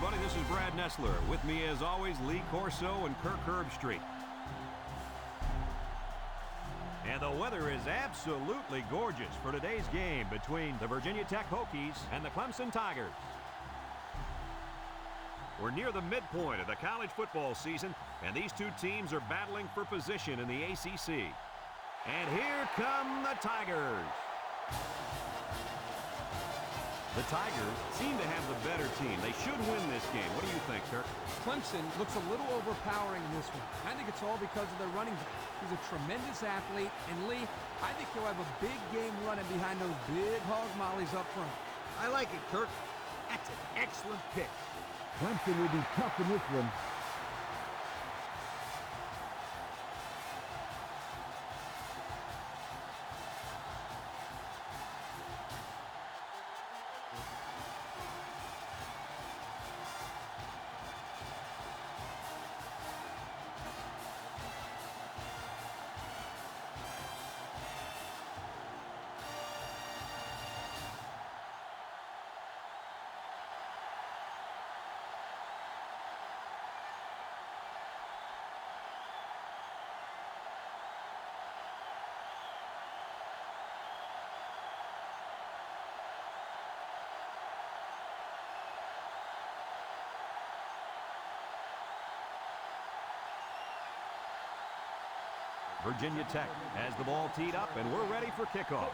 everybody. This is Brad Nessler. With me, as always, Lee Corso and Kirk Herbstreit. And the weather is absolutely gorgeous for today's game between the Virginia Tech Hokies and the Clemson Tigers. We're near the midpoint of the college football season, and these two teams are battling for position in the ACC. And here come the Tigers. The Tigers seem to have the better team. They should win this game. What do you think, Kirk? Clemson looks a little overpowering in this one. I think it's all because of their running back. He's a tremendous athlete, and Lee, I think he'll have a big game running behind those big hog mollies up front. I like it, Kirk. That's an excellent pick. Clemson will be tough in this one. Virginia Tech has the ball teed up, and we're ready for kickoff.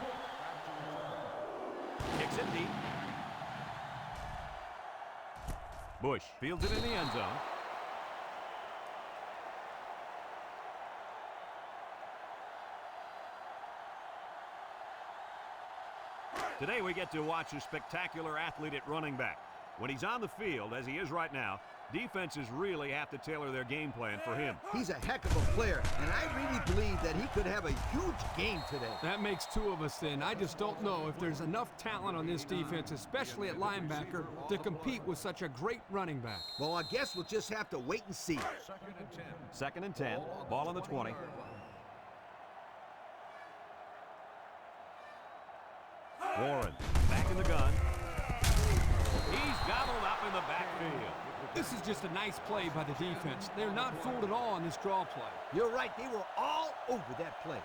Kicks it deep. Bush fields it in the end zone. Today we get to watch a spectacular athlete at running back. When he's on the field, as he is right now, defenses really have to tailor their game plan for him. He's a heck of a player, and I really believe that he could have a huge game today. That makes two of us then. I just don't know if there's enough talent on this defense, especially at linebacker, to compete with such a great running back. Well, I guess we'll just have to wait and see. Second and 10. Ball on the 20. Warren back in the gun. He's gobbled up in the backfield. This is just a nice play by the defense. They're not fooled at all on this draw play. You're right. They were all over that play.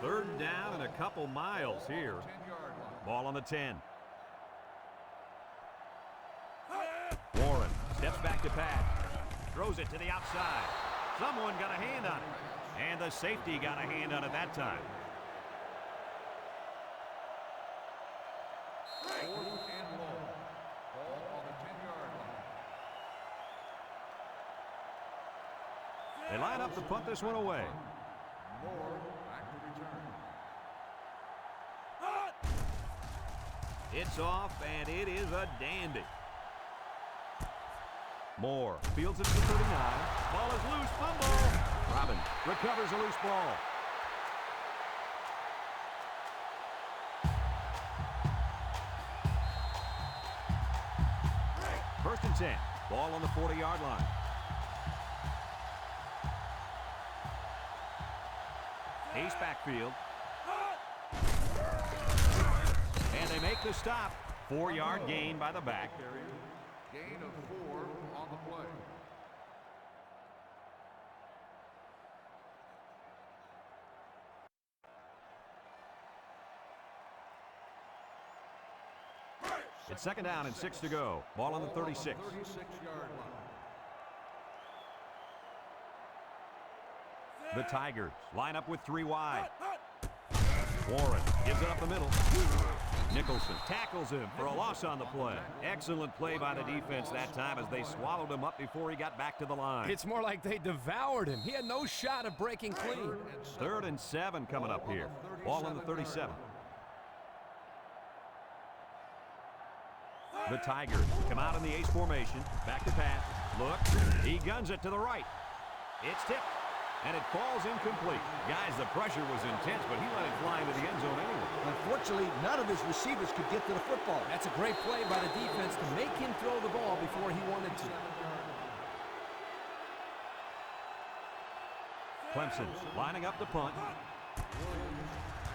Third down and a couple miles here. Ball on the 10. Warren steps back to pass. Throws it to the outside. Someone got a hand on it. And the safety got a hand on it that time. Fourth and long. Ball on the 10-yard line. They line up to punt this one away. Moore back to return. It's off, and it is a dandy. Moore fields it to 39. Ball is loose. Fumble. Robin recovers a loose ball. First and 10. Ball on the 40-yard line. Ace backfield. And they make the stop. 4-yard gain by the back. Gain of 4 on the play. It's second down and 6 to go. Ball on the 36. 36-yard line. The Tigers line up with 3 wide. Warren gives it up the middle. Nicholson tackles him for a loss on the play. Excellent play by the defense that time as they swallowed him up before he got back to the line. It's more like they devoured him. He had no shot of breaking clean. Third and 7 coming up here. Ball on the 37. The Tigers come out in the ace formation. Back to pass. Look. He guns it to the right. It's tipped. And it falls incomplete. Guys, the pressure was intense, but he let it fly into the end zone anyway. Unfortunately, none of his receivers could get to the football. That's a great play by the defense to make him throw the ball before he wanted to. Clemson lining up the punt.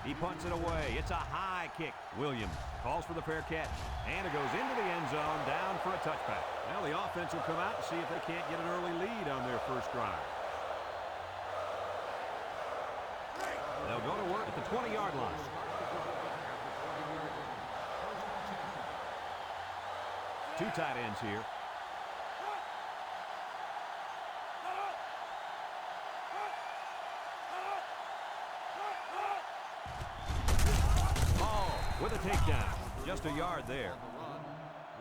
He punts it away. It's a high kick. Williams calls for the fair catch. And it goes into the end zone, down for a touchback. Well, the offense will come out and see if they can't get an early lead on their first drive. They'll go to work at the 20-yard line. Two tight ends here. Ball with a takedown. Just a yard there.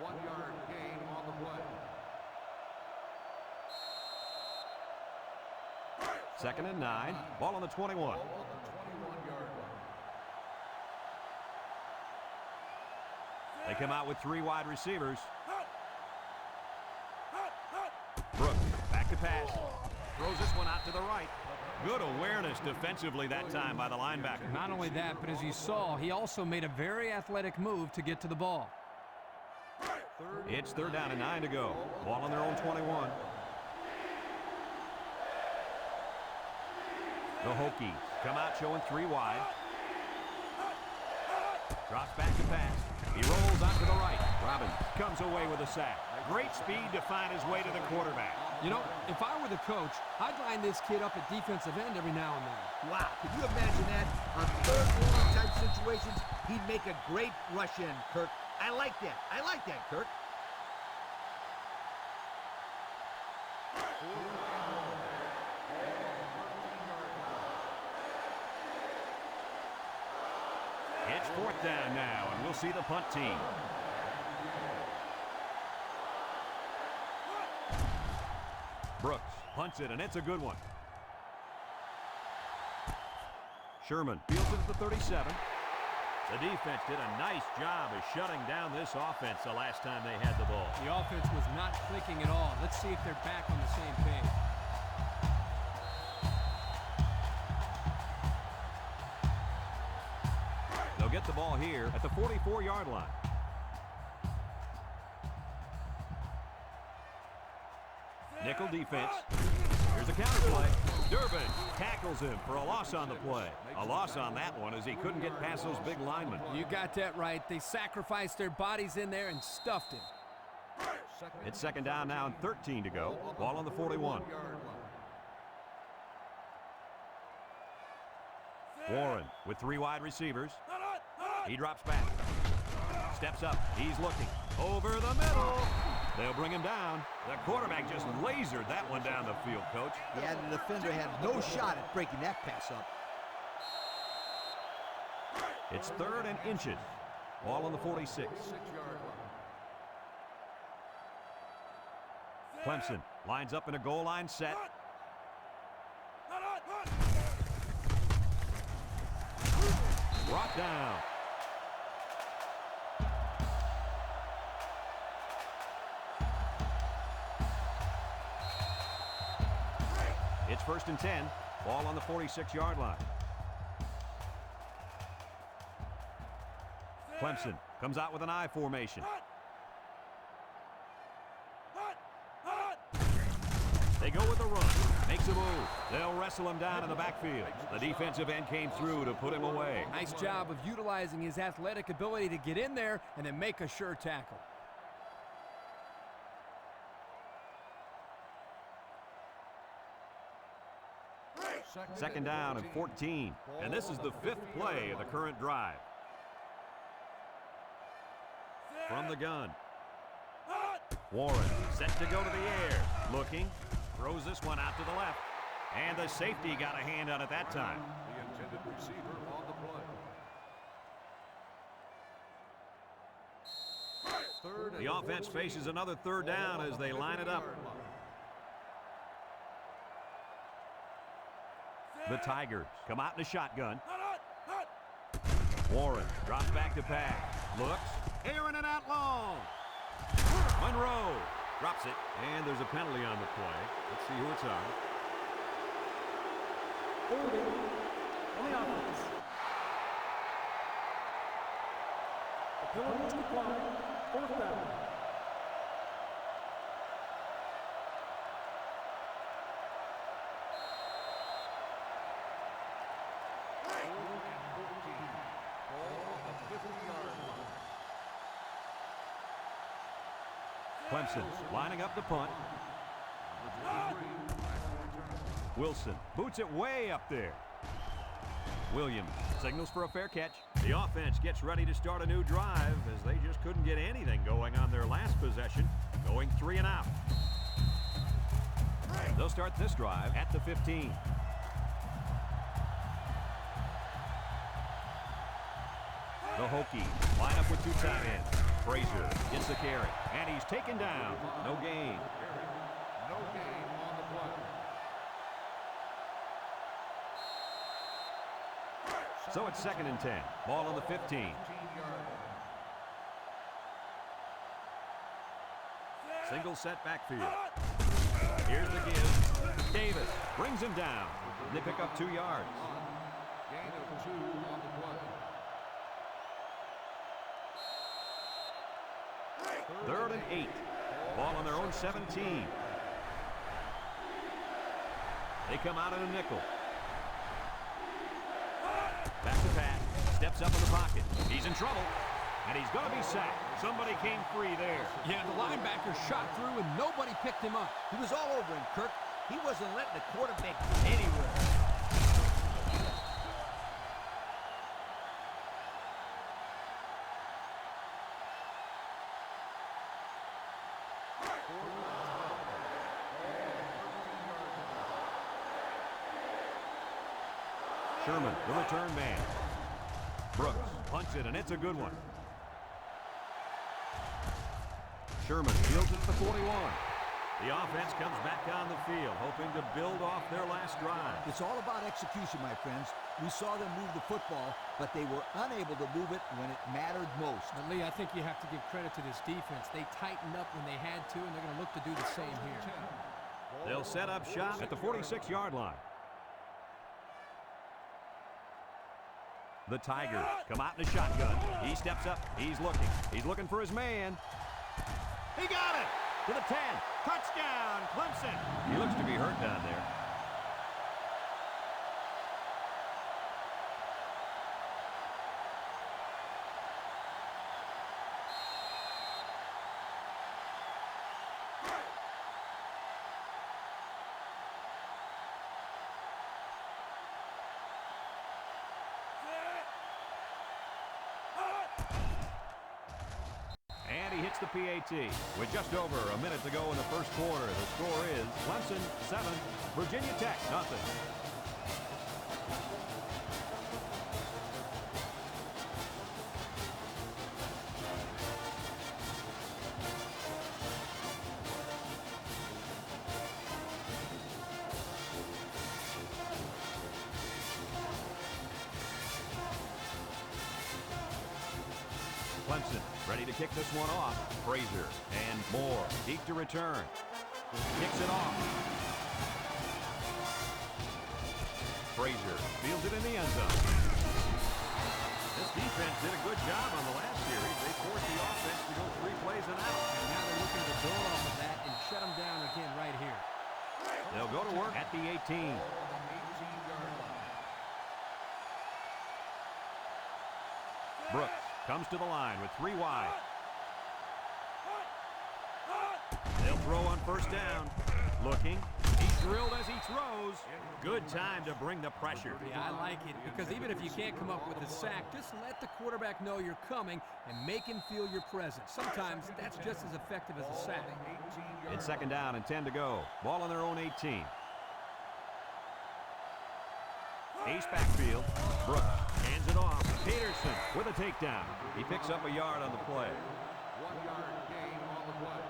1 yard gain on the play. Second and 9. Ball on the 21. Ball on the 21-yard line. They come out with 3 wide receivers. Brooks back to pass. Throws this one out to the right. Good awareness defensively that time by the linebacker. Not only that, but as you saw, he also made a very athletic move to get to the ball. It's third down and 9 to go. Ball on their own 21. The Hokies come out showing 3 wide. Drops back to pass. He rolls out to the right. Robbins comes away with a sack. Great speed to find his way to the quarterback. You know, if I were the coach, I'd line this kid up at defensive end every now and then. Wow, can you imagine that? On third down type situations, he'd make a great rush in, Kirk. I like that. I like that, Kirk. It's fourth down now, and we'll see the punt team. Brooks punts it, and it's a good one. Sherman fields it at the 37. The defense did a nice job of shutting down this offense the last time they had the ball. The offense was not clicking at all. Let's see if they're back on the same page. They'll get the ball here at the 44-yard line. Nickel defense. Here's a counter play. Durbin tackles him for a loss on the play. A loss on that one as he couldn't get past those big linemen. You got that right. They sacrificed their bodies in there and stuffed him. It's second down now and 13 to go. Ball on the 41. Warren with 3 wide receivers. He drops back. Steps up. He's looking. Over the middle. They'll bring him down. The quarterback just lasered that one down the field, Coach. Yeah, the defender had no shot at breaking that pass up. It's third and inches. Ball on the 46. Clemson lines up in a goal line set. Brought down. It's first and 10. Ball on the 46-yard line. Clemson comes out with an I formation. They go with the run. Makes a move. They'll wrestle him down in the backfield. The defensive end came through to put him away. Nice job of utilizing his athletic ability to get in there and then make a sure tackle. Second down and 14. And this is the 5th play of the current drive. From the gun. Warren set to go to the air. Looking. Throws this one out to the left. And the safety got a hand on it that time. The intended receiver on the play. The offense faces another third down as they line it up. The Tigers come out in a shotgun. Warren drops back to pass. Looks. Airing it out long. Monroe drops it. And there's a penalty on the play. Let's see who it's on. Holding on the offense. The penalty is declined. Fourth down. Clemson lining up to punt. Wilson boots it way up there. Williams signals for a fair catch. The offense gets ready to start a new drive as they just couldn't get anything going on their last possession, going 3 and out. They'll start this drive at the 15. The Hokies line up with 2 tight ends. Frazier gets the carry, and he's taken down. No gain. No gain on the play. So it's 2nd and 10. Ball on the 15. 15-yard Single set backfield. Here's the give. Davis brings him down. They pick up 2 yards. gain of 2 on the play. 3rd and 8. Ball on their own 17. They come out in a nickel. Back to Pat. Steps up in the pocket. He's in trouble. And he's going to be sacked. Somebody came free there. Yeah, the linebacker shot through and nobody picked him up. He was all over him, Kirk. He wasn't letting the quarterback get anywhere. Sherman, the return man. Brooks punts it, and it's a good one. Sherman fields it to the 41. The offense comes back on the field, hoping to build off their last drive. It's all about execution, my friends. We saw them move the football, but they were unable to move it when it mattered most. But Lee, I think you have to give credit to this defense. They tightened up when they had to, and they're going to look to do the same here. They'll set up shop at the 46-yard line. The Tigers come out in a shotgun. He steps up. He's looking. He's looking for his man. He got it! To the 10. Touchdown, Clemson! He looks to be hurt down there. And he hits the PAT. With just over a minute to go in the first quarter, the score is Clemson 7, Virginia Tech nothing. Clemson ready to kick this one off. Frazier and Moore deep to return. Kicks it off. Frazier fields it in the end zone. This defense did a good job on the last series. They forced the offense to go 3 plays and out. And now they're looking to build off of that and shut them down again right here. They'll go to work at the 18. Brooks comes to the line with 3 wide. They'll throw on first down. Looking. He's drilled as he throws. Good time to bring the pressure. Yeah, I like it because even if you can't come up with a sack, just let the quarterback know you're coming and make him feel your presence. Sometimes that's just as effective as a sack. It's 2nd down and 10 to go. Ball on their own 18. Ace backfield. Brooks hands it off. Peterson with a takedown. He picks up a yard on the play. 1-yard gain on the play.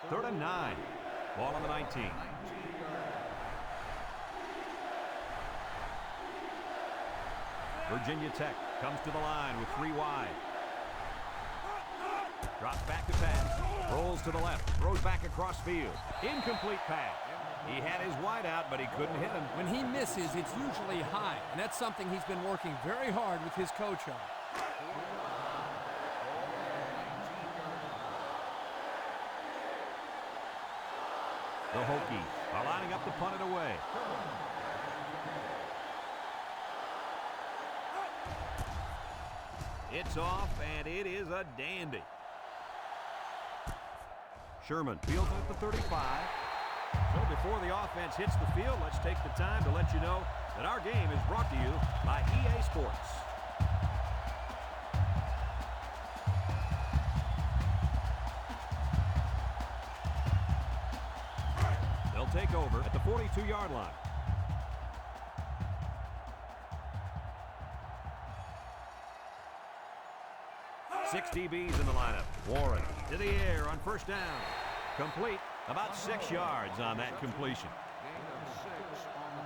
3rd and 9. Ball on the 19. Virginia Tech comes to the line with 3 wide. Drops back to pass. Rolls to the left. Throws back across field. Incomplete pass. He had his wide out, but he couldn't hit him. When he misses, it's usually high, and that's something he's been working very hard with his coach on. The Hokies are lining up to punt it away. It's off, and it is a dandy. Sherman fields at the 35. So before the offense hits the field, let's take the time to let you know that our game is brought to you by EA Sports. They'll take over at the 42-yard line. Six DBs in the lineup. Warren to the air on first down. Complete. About 6 yards on that completion. Gain of 6 on the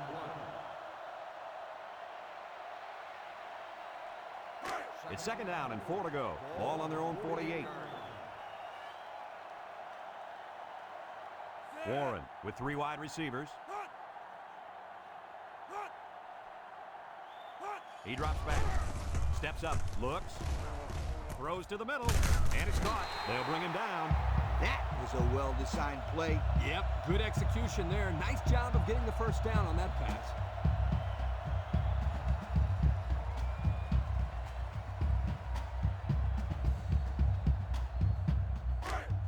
play. It's second down and 4 to go. Ball on their own 48. Warren with 3 wide receivers. He drops back. Steps up. Looks. Throws to the middle. And it's caught. They'll bring him down. That was a well-designed play. Yep, good execution there. Nice job of getting the first down on that pass.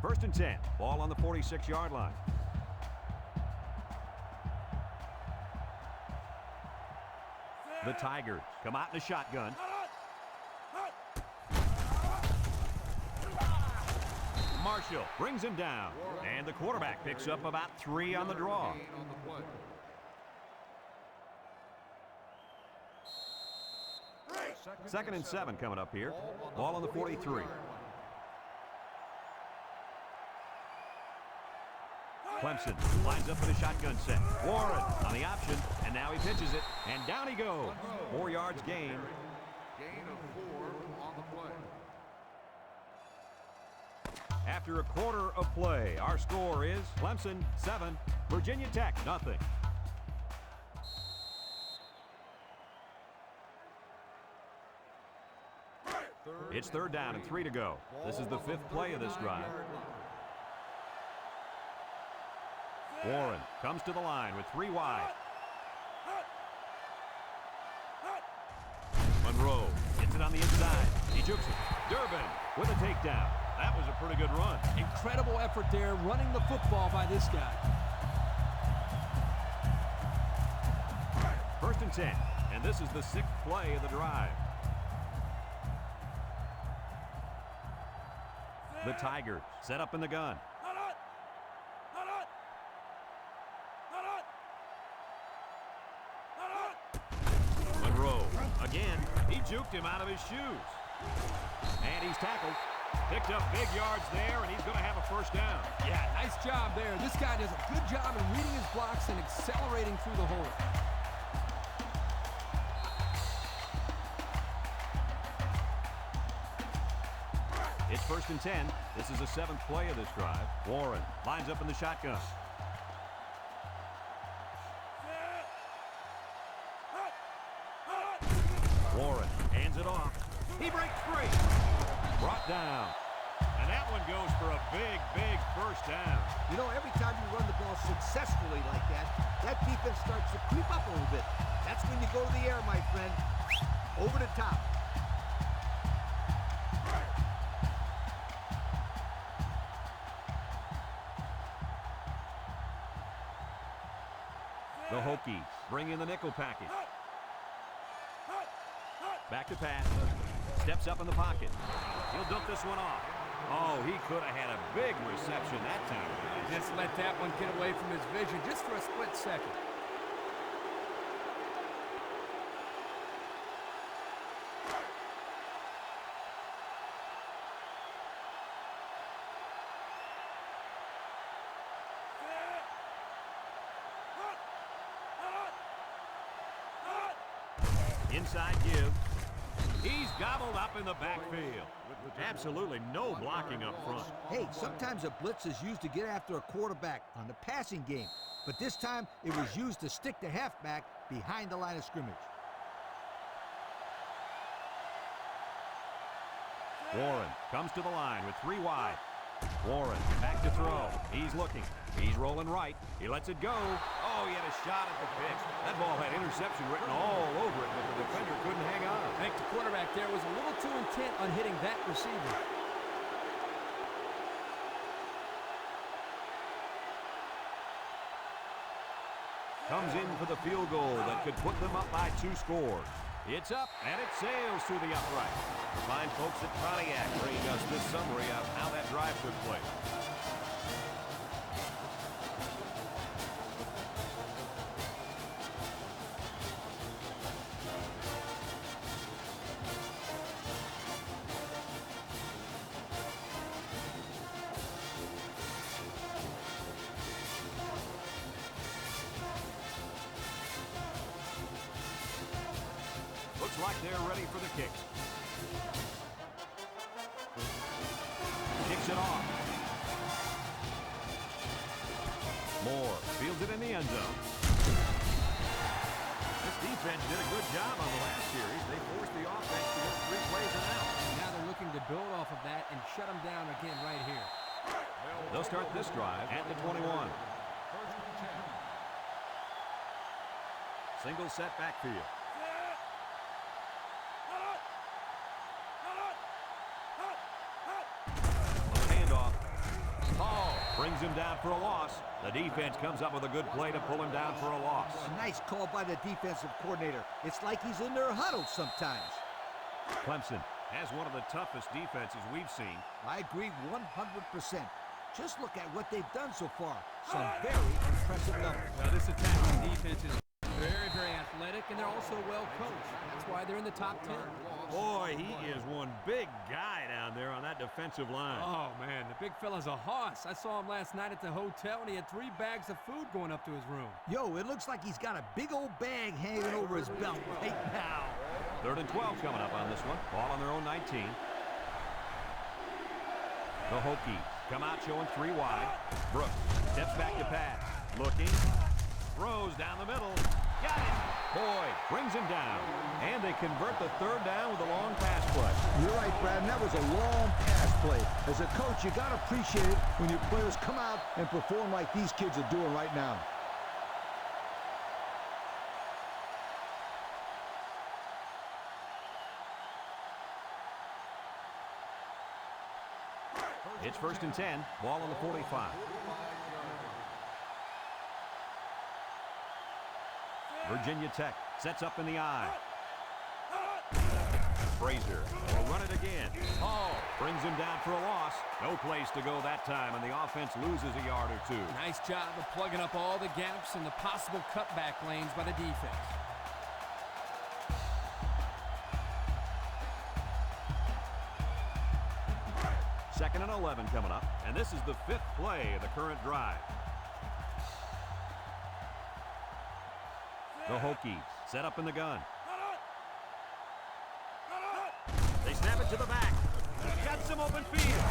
First and 10. Ball on the 46-yard line. The Tigers come out in a shotgun. Marshall brings him down. And the quarterback picks up about 3 on the draw. Gain on the play. Second and 7 coming up here. Ball on the 43. Clemson lines up for the shotgun set. Warren on the option, and now he pitches it, and down he goes. 4 yards gain. Gain of 4 on the play. After a quarter of play, our score is Clemson 7, Virginia Tech 0. It's third down and 3 to go. This is the 5th play of this drive. Warren comes to the line with 3 wide. Monroe gets it on the inside. He jukes it. Durbin with a takedown. That was a pretty good run. Incredible effort there running the football by this guy. First and 10, and this is the 6th play of the drive. The Tigers set up in the gun. Monroe, again, he juked him out of his shoes. And he's tackled. Picked up big yards there, and he's going to have a first down. Yeah, nice job there. This guy does a good job in reading his blocks and accelerating through the hole. It's first and 10. This is the 7th play of this drive. Warren lines up in the shotgun. Warren hands it off. He breaks free. Brought down. And that one goes for a big, big first down. You know, every time you run the ball successfully like that, that defense starts to creep up a little bit. That's when you go to the air, my friend. Over the top. The Hokies bring in the nickel package. Back to pass. Steps up in the pocket. He'll dump this one off. Oh, he could have had a big reception that time. Just let that one get away from his vision just for a split second. Inside give. He's gobbled up in the backfield. Absolutely no blocking up front. Hey, sometimes a blitz is used to get after a quarterback on the passing game, but this time it was used to stick the halfback behind the line of scrimmage. Warren comes to the line with 3 wide. Warren back to throw. He's looking. He's rolling right. He lets it go. Oh, he had a shot at the pitch. That ball had interception written all over it, but the defender couldn't hang on. I think the quarterback there was a little too intent on hitting that receiver. Comes in for the field goal that could put them up by 2 scores. It's up, and it sails through the upright. The fine folks at Pontiac bringing us this summary of how that drive took place. Looks like they're ready for the kick. Kicks it off. Moore fields it in the end zone. This defense did a good job on the last series. They forced the offense to get 3 plays and out. Now they're looking to build off of that and shut them down again right here. They'll start this drive at the 21. First and 10. Single set backfield. Handoff. Hall brings him down for a loss. The defense comes up with a good play to pull him down for a loss. A nice call by the defensive coordinator. It's like he's in their huddle sometimes. Clemson has one of the toughest defenses we've seen. I agree 100%. Just look at what they've done so far. Some very impressive numbers. Well, this attacking defense is very, very athletic, and they're also well coached. That's why they're in the top 10. Boy, he is one big guy down there on that defensive line. Oh, man, the big fella's a hoss. I saw him last night at the hotel, and he had 3 bags of food going up to his room. Yo, it looks like he's got a big old bag hanging over his belt right now. 3rd and 12 coming up on this one. Ball on their own 19. The Hokies come out showing 3 wide. Brooks steps back to pass. Looking. Throws down the middle. Got it. Boyd brings him down. And they convert the 3rd down with a long pass play. You're right, Brad, and that was a long pass play. As a coach, you got to appreciate it when your players come out and perform like these kids are doing right now. It's 1st and 10. Ball on the 45. Virginia Tech sets up in the eye. Frazier will run it again. Hall brings him down for a loss. No place to go that time, and the offense loses a yard or 2. Nice job of plugging up all the gaps and the possible cutback lanes by the defense. Second and 11 coming up, and this is the 5th play of the current drive. The Hokies set up in the gun. They snap it to the back. Got some open field.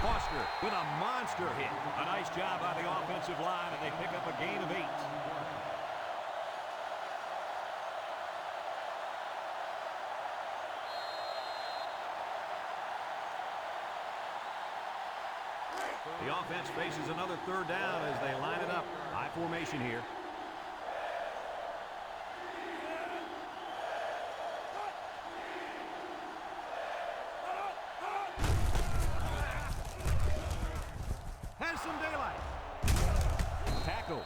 Foster with a monster hit. A nice job by the offensive line, and they pick up a gain of 8. The offense faces another 3rd down as they line it up. High formation here. Has some daylight. Tackle.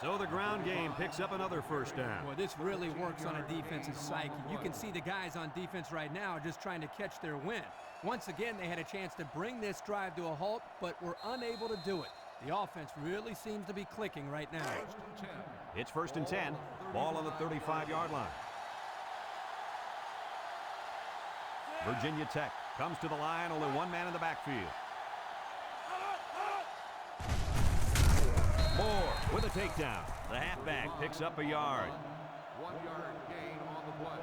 So the ground game picks up another 1st down. Boy, this really works on a defense's psyche. You can see the guys on defense right now just trying to catch their wind. Once again, they had a chance to bring this drive to a halt, but were unable to do it. The offense really seems to be clicking right now. It's 1st and 10. Ball on the 35-yard line. Virginia Tech comes to the line. Only 1 man in the backfield. Moore with a takedown. The halfback picks up a yard. 1 yard gain on the play.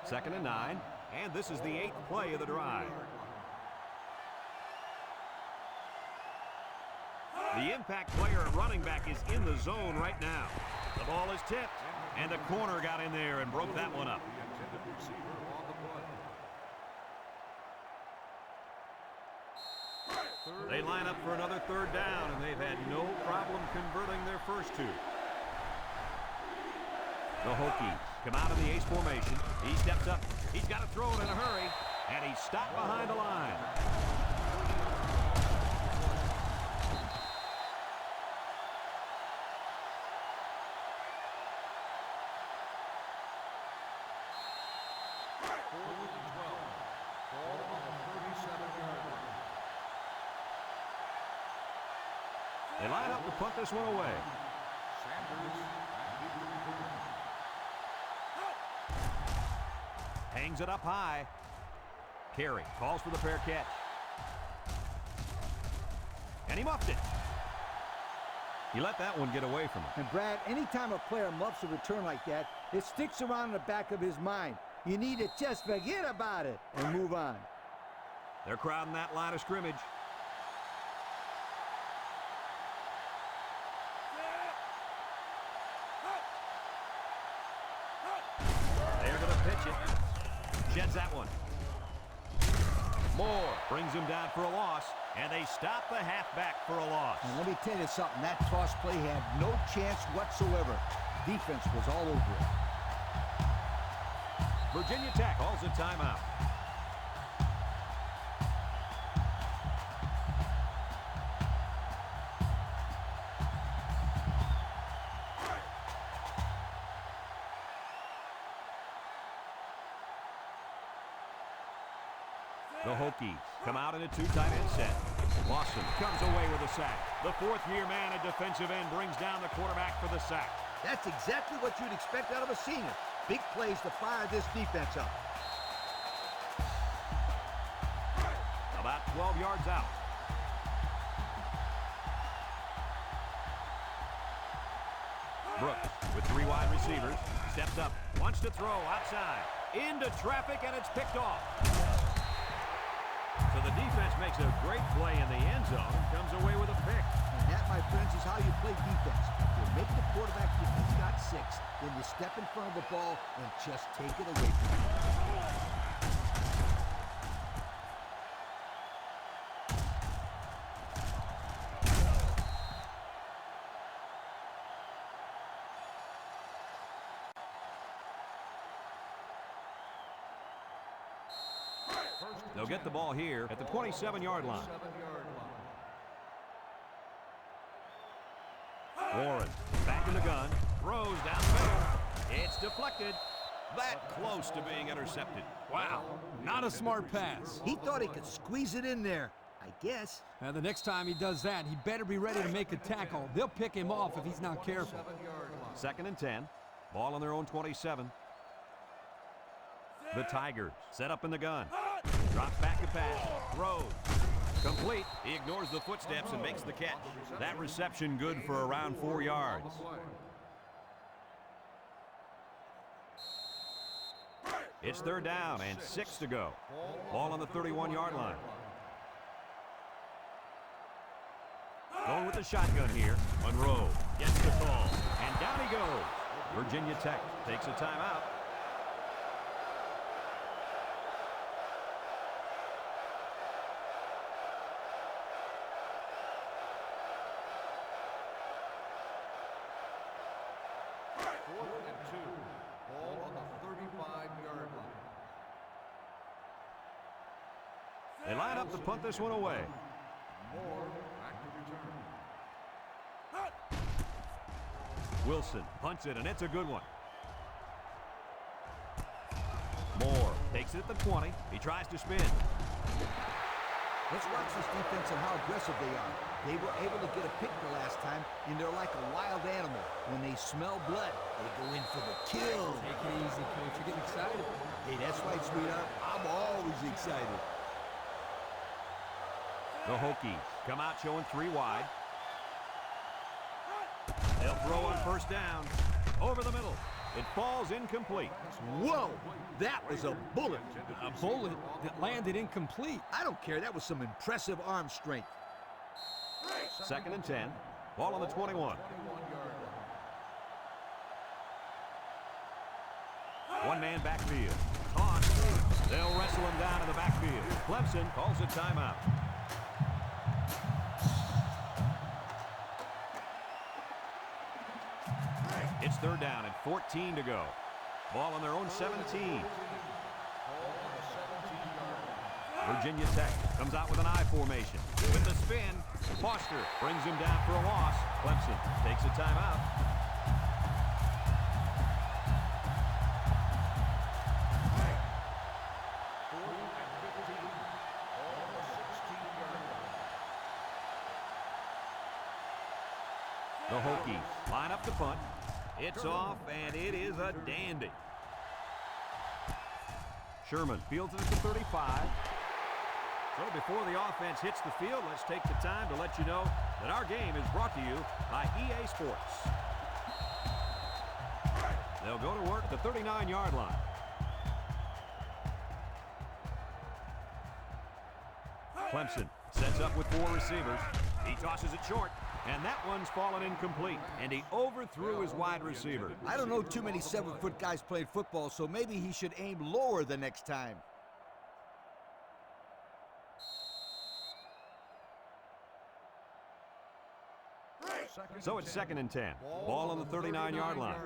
2nd and 9. And this is the 8th play of the drive. The impact player at running back is in the zone right now. The ball is tipped, and the corner got in there and broke that one up. The intended receiver on the play. They line up for another third down, and they've had no problem converting their first two. The Hokies come out in the ace formation. He steps up. He's got to throw it in a hurry, and he's stopped behind the line. They line up to punt this one away. Hangs it up high. Carey calls for the fair catch. And he muffed it. He let that one get away from him. And Brad, anytime a player muffs a return like that, it sticks around in the back of his mind. You need to just forget about it and move on. They're crowding that line of scrimmage. They're going to pitch it. Sheds that one. Moore brings him down for a loss, and they stop the halfback for a loss. And let me tell you something, that toss play had no chance whatsoever. Defense was all over it. Virginia Tech calls a timeout. The Hokies come out in a two tight end set. Lawson comes away with a sack. The fourth-year man at defensive end brings down the quarterback for the sack. That's exactly what you'd expect out of a senior. Big plays to fire this defense up. About 12 yards out. Brooks with three wide receivers. Steps up, wants to throw outside. Into traffic, and it's picked off. So the defense makes a great play in the end zone and comes away with a pick. And that, my friends, is how you play defense. You make the quarterback think he's got 6, then you step in front of the ball and just take it away from him. They'll get the ball here at the 27-yard line. Warren back in the gun, throws down the middle. It's deflected. That close to being intercepted. Wow, not a smart pass. He thought he could squeeze it in there, I guess. Now, the next time he does that, he better be ready to make a tackle. They'll pick him off if he's not careful. 2nd and 10. Ball on their own 27. The Tigers set up in the gun. Drops back to pass. Throws. Complete. He ignores the footsteps and makes the catch. That reception good for around 4 yards. It's 3rd down and 6 to go. Ball on the 31-yard line. Going with the shotgun here. Monroe gets the call. And down he goes. Virginia Tech takes a timeout. They line up to punt this one away. Wilson punts it, and it's a good one. Moore takes it at the 20. He tries to spin. Let's watch this defense and how aggressive they are. They were able to get a pick the last time, and they're like a wild animal. When they smell blood, they go in for the kill. Take it easy, coach. You're getting excited. Hey, that's right, sweetheart. I'm always excited. The Hokies come out showing 3 wide. They'll throw on 1st down. Over the middle. It falls incomplete. Whoa, that was a bullet. A bullet that landed incomplete. I don't care. That was some impressive arm strength. 2nd and 10. Ball on the 21. One-man backfield. Toss. They'll wrestle him down in the backfield. Clemson calls a timeout. third down and 14 to go. Ball on their own 17. Virginia Tech comes out with an I formation. With the spin, Foster brings him down for a loss. Clemson takes a timeout. The Hokies line up the punt. It's off, and it is a dandy. Sherman fields it at the 35. So before the offense hits the field, let's take the time to let you know that our game is brought to you by EA Sports. They'll go to work at the 39-yard line. Clemson sets up with 4 receivers. He tosses it short, and that one's fallen incomplete, and he overthrew his wide receiver. I don't know too many 7-foot guys playing football, so maybe he should aim lower the next time. So it's 2nd and 10. Ball on the 39-yard line.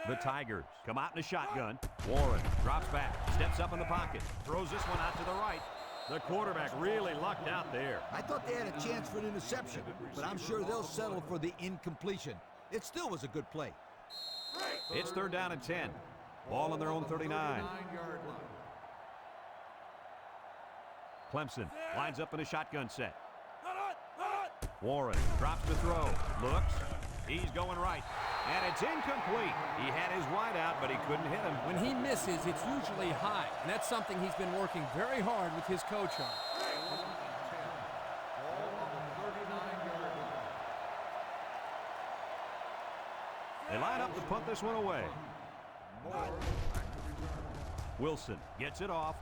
The Tigers come out in a shotgun. Warren drops back, steps up in the pocket, throws this one out to the right. The quarterback really lucked out there. I thought they had a chance for an interception, but I'm sure they'll settle for the incompletion. It still was a good play. It's 3rd down and 10. Ball on their own 39. Clemson lines up in a shotgun set. Warren drops to throw. Looks. He's going right. And it's incomplete. He had his wide out, but he couldn't hit him. When he misses, it's usually high, and that's something he's been working very hard with his coach on. They line up to punt this one away. Wilson gets it off.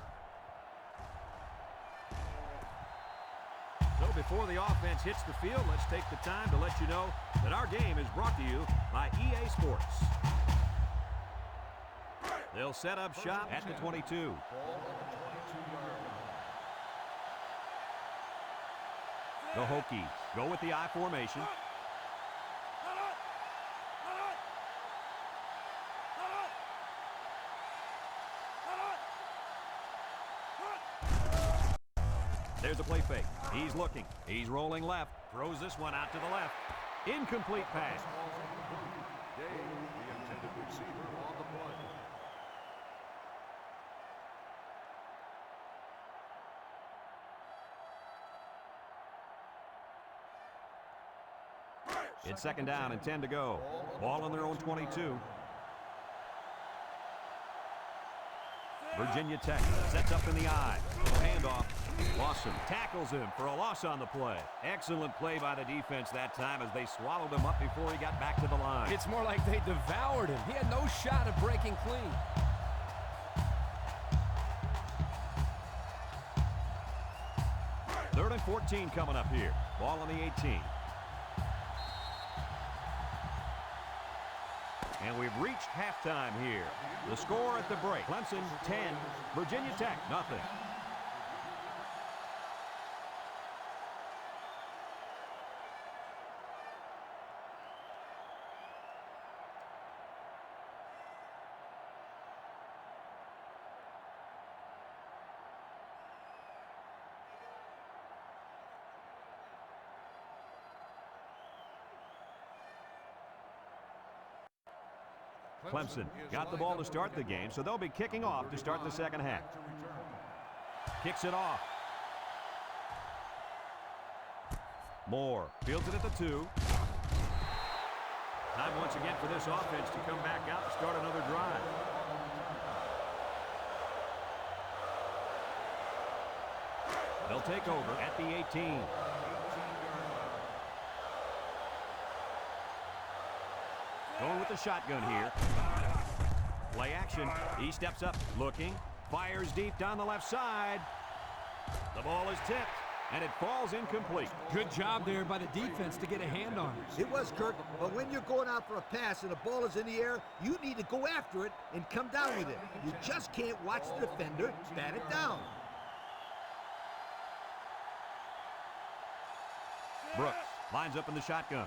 So before the offense hits the field, let's take the time to let you know that our game is brought to you by EA Sports. They'll set up shop at the 22. The Hokies go with the I formation. There's a play fake. He's looking. He's rolling left. Throws this one out to the left. Incomplete pass. Dave, the intended receiver on the play. It's 2nd down and 10 to go. Ball on their own 22. Virginia Tech sets up in the I. Handoff. Lawson tackles him for a loss on the play. Excellent play by the defense that time as they swallowed him up before he got back to the line. It's more like they devoured him. He had no shot of breaking clean. Third and 14 coming up here. Ball on the 18. And we've reached halftime here. The score at the break. Clemson 10, Virginia Tech nothing. Clemson got the ball to start the game, so they'll be kicking off to start the second half. Kicks it off. Moore fields it at the 2. Time once again for this offense to come back out and start another drive. They'll take over at the 18. Going with the shotgun here. Play action. He steps up, looking, fires deep down the left side. The ball is tipped, and it falls incomplete. Good job there by the defense to get a hand on it. It was, Kirk, but when you're going out for a pass and the ball is in the air, you need to go after it and come down with it. You just can't watch the defender bat it down. Brooks Lines up in the shotgun.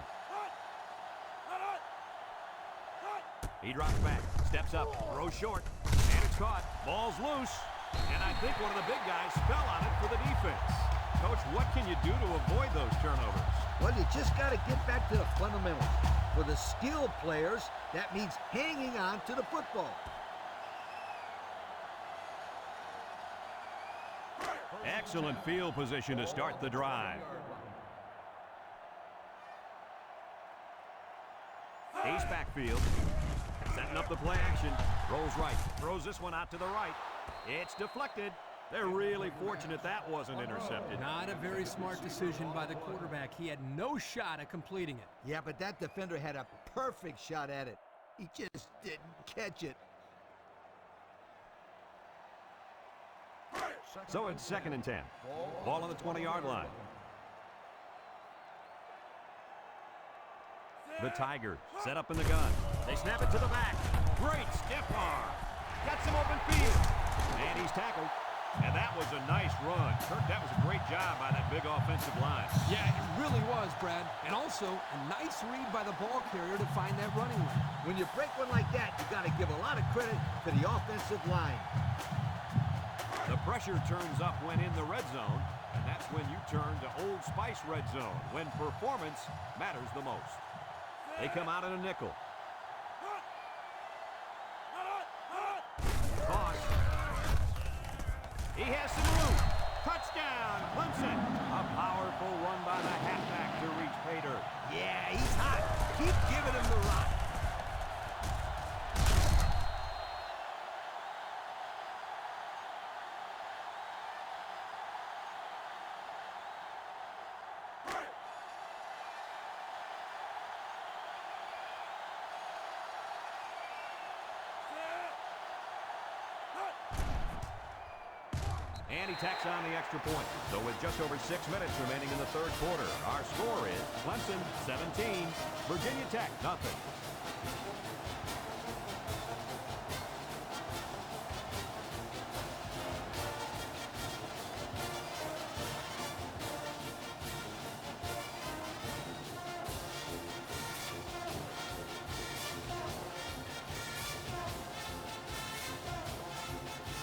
He drops back, steps up, throws short, and it's caught. Ball's loose, and I think one of the big guys fell on it for the defense. Coach, what can you do to avoid those turnovers? Well, you just got to get back to the fundamentals. For the skilled players, that means hanging on to the football. Excellent field position to start the drive. Ace backfield. Setting up the play action. Rolls right. Throws this one out to the right. It's deflected. They're really fortunate that wasn't intercepted. Not a very smart decision by the quarterback. He had no shot at completing it. Yeah, but that defender had a perfect shot at it. He just didn't catch it. So it's 2nd and 10. Ball on the 20-yard line. The Tigers set up in the gun. They snap it to the back. Great stiff arm. Got some open field. And he's tackled. And that was a nice run. Kirk, that was a great job by that big offensive line. Yeah, it really was, Brad. And also, a nice read by the ball carrier to find that running lane. When you break one like that, you got to give a lot of credit to the offensive line. The pressure turns up when in the red zone, and that's when you turn to Old Spice red zone, when performance matters the most. They come out in a nickel. Toss. He has some room. Touchdown, Clemson. A powerful run by the halfback to reach pay dirt. Yeah, he's hot. Keep giving him the rock. And he tacks on the extra point. So with just over 6 minutes remaining in the third quarter, our score is Clemson 17, Virginia Tech nothing.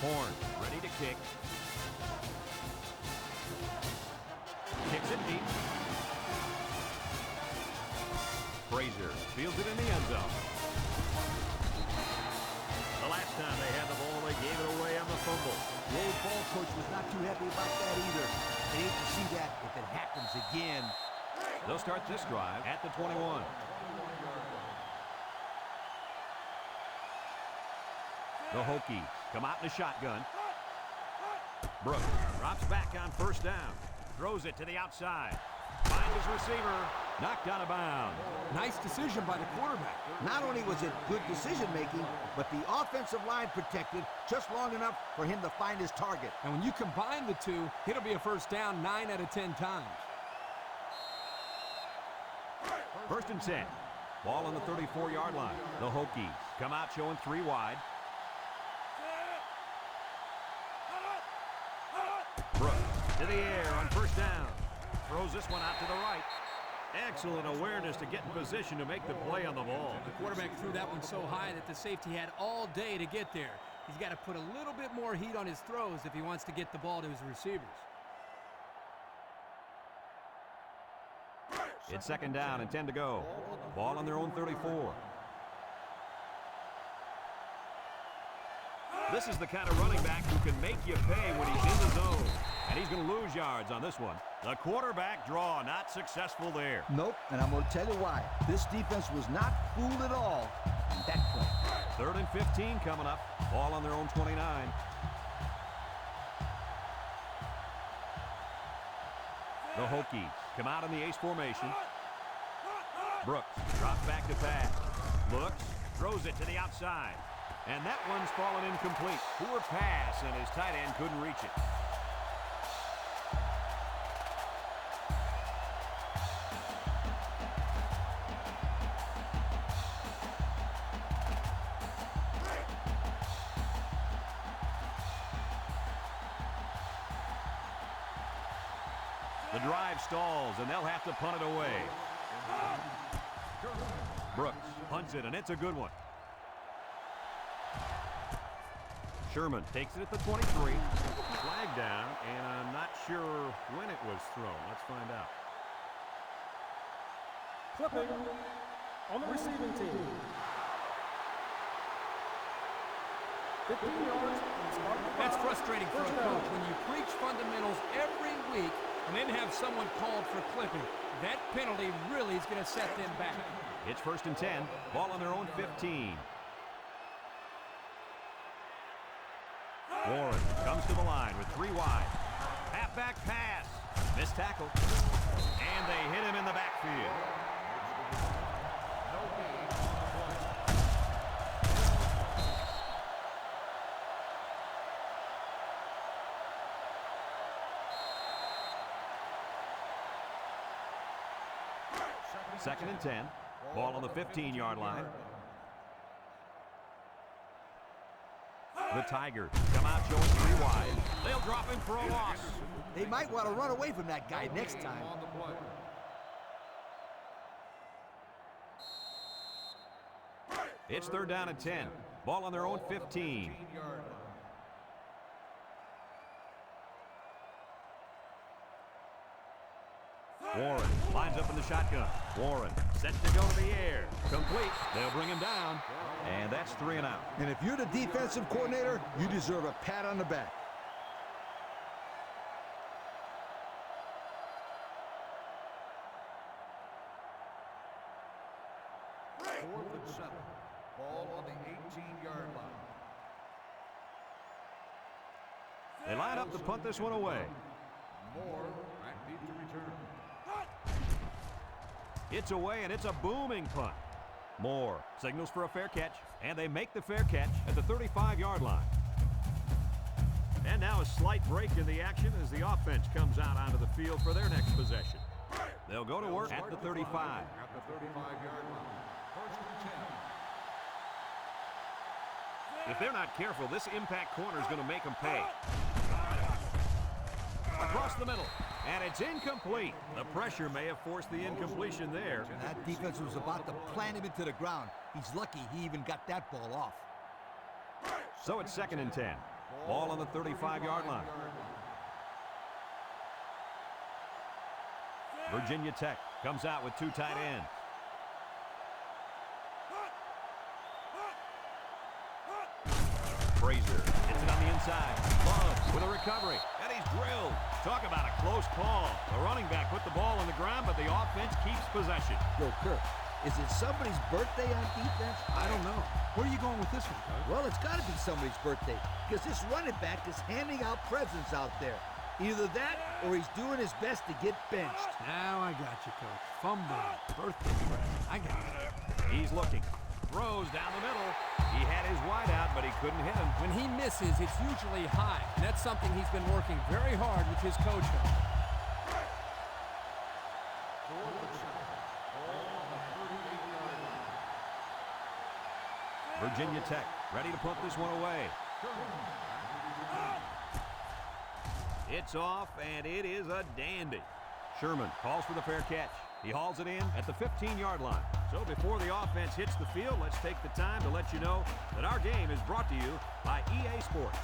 Horn ready to kick. Kicks it deep. Frazier fields it in the end zone. The last time they had the ball, they gave it away on the fumble. The old ball coach was not too happy about that either. They hate to see that if it happens again. They'll start this drive at the 21. The Hokies come out in the shotgun. Brooks drops back on first down. Throws it to the outside. Finds his receiver. Knocked out of bounds. Nice decision by the quarterback. Not only was it good decision-making, but the offensive line protected just long enough for him to find his target. And when you combine the two, it'll be a first down 9 out of 10 times. 1st and 10. Ball on the 34-yard line. The Hokies come out showing 3 wide. Brooks to the air on first down. Throws this one out to the right. Excellent awareness to get in position to make the play on the ball. The quarterback threw that one so high that the safety had all day to get there. He's got to put a little bit more heat on his throws if he wants to get the ball to his receivers. It's 2nd down and 10 to go. Ball on their own 34. This is the kind of running back who can make you pay when he's in the zone. And he's going to lose yards on this one. The quarterback draw not successful there. Nope, and I'm going to tell you why. This defense was not fooled at all on that play. 3rd and 15 coming up. Ball on their own 29. The Hokies come out in the ace formation. Brooks drops back to pass. Looks, throws it to the outside. And that one's fallen incomplete. Poor pass, and his tight end couldn't reach it. The drive stalls, and they'll have to punt it away. Brooks punts it, and it's a good one. Sherman takes it at the 23. Flag down, and I'm not sure when it was thrown. Let's find out. Clipping on the receiving team. 15 yards. That's frustrating for a coach when you preach fundamentals every week and then have someone called for clipping. That penalty really is going to set them back. It's 1st and 10. Ball on their own 15. Warren comes to the line with 3 wide. Halfback pass. Missed tackle. And they hit him in the backfield. Second and 10. Ball on the 15-yard line. The Tigers come out showing 3 wide. They'll drop him for a loss. They might want to run away from that guy next time. On the play. It's 3rd down and 10. Ball on their own 15. 15-yard line. Warren lines up in the shotgun. Warren set to go to the air. Complete. They'll bring him down. And that's 3 and out. And if you're the defensive coordinator, you deserve a pat on the back. Fourth and 7. Ball on the 18-yard line. They line up to punt this one away. Moore back deep to return. It's away, and it's a booming punt. Moore signals for a fair catch, and they make the fair catch at the 35-yard line. And now a slight break in the action as the offense comes out onto the field for their next possession. They'll go to work at the 35. At the 35-yard line. 1st and 10. If they're not careful, this impact corner is going to make them pay. Across the middle, and it's incomplete. The pressure may have forced the incompletion there. That defense was about to plant him into the ground. He's lucky he even got that ball off. So it's 2nd and 10. Ball on the 35-yard line. Virginia Tech comes out with 2 tight ends. Frazier hits it on the inside. Love with a recovery, and he's drilled. Talk about a close call. The running back put the ball on the ground, but the offense keeps possession. Yo, Kirk, is it somebody's birthday on defense? I don't know. Where are you going with this one, Coach? Well, it's got to be somebody's birthday because this running back is handing out presents out there. Either that or he's doing his best to get benched. Now I got you, Coach. Fumble, birthday present. I got you. He's looking. Throws down the middle. He had his wide out, but he couldn't hit him. When he misses, it's usually high, and that's something he's been working very hard with his coach on. 4th and 7. Ball on the 38-yard line. Virginia Tech ready to punt this one away. It's off, and it is a dandy. Sherman calls for the fair catch. He hauls it in at the 15-yard line. So before the offense hits the field, let's take the time to let you know that our game is brought to you by EA Sports.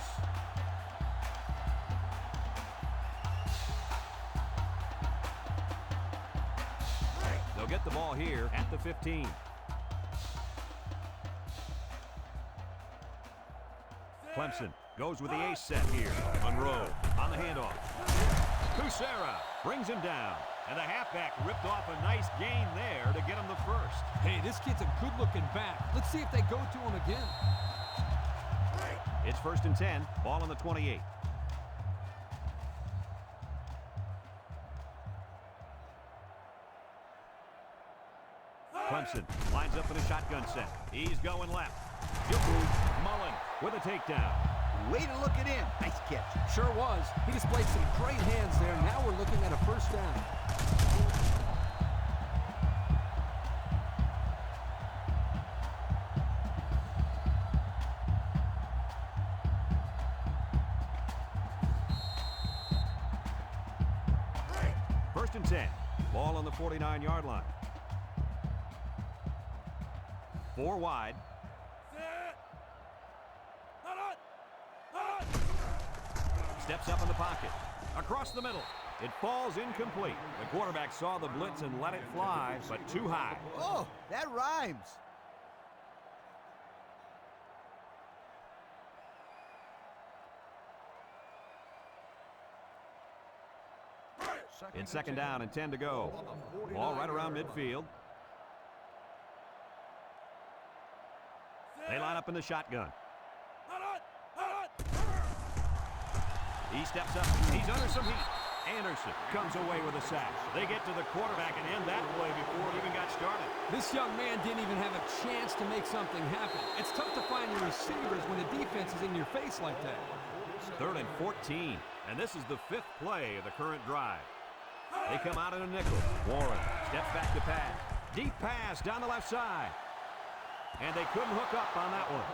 They'll get the ball here at the 15. Clemson goes with the ace set here. Monroe on the handoff. Kucera brings him down. And the halfback ripped off a nice gain there to get him the first. Hey, this kid's a good-looking back. Let's see if they go to him again. It's 1st and 10. Ball on the 28. Clemson lines up in a shotgun set. He's going left. Mullen with a takedown. Way to look it in. Nice catch. Sure was. He displayed some great hands there. Now we're looking at a 1st down. First and 10. Ball on the 49-yard line. 4 wide. Steps up in the pocket. Across the middle. It falls incomplete. The quarterback saw the blitz and let it fly, but too high. Oh, that rhymes. It's second down and 10 to go. Ball right around midfield. They line up in the shotgun. He steps up. He's under some heat. Anderson comes away with a sack. They get to the quarterback and end that play before it even got started. This young man didn't even have a chance to make something happen. It's tough to find your receivers when the defense is in your face like that. 3rd and 14. And this is the 5th play of the current drive. They come out in a nickel. Warren steps back to pass. Deep pass down the left side. And they couldn't hook up on that one.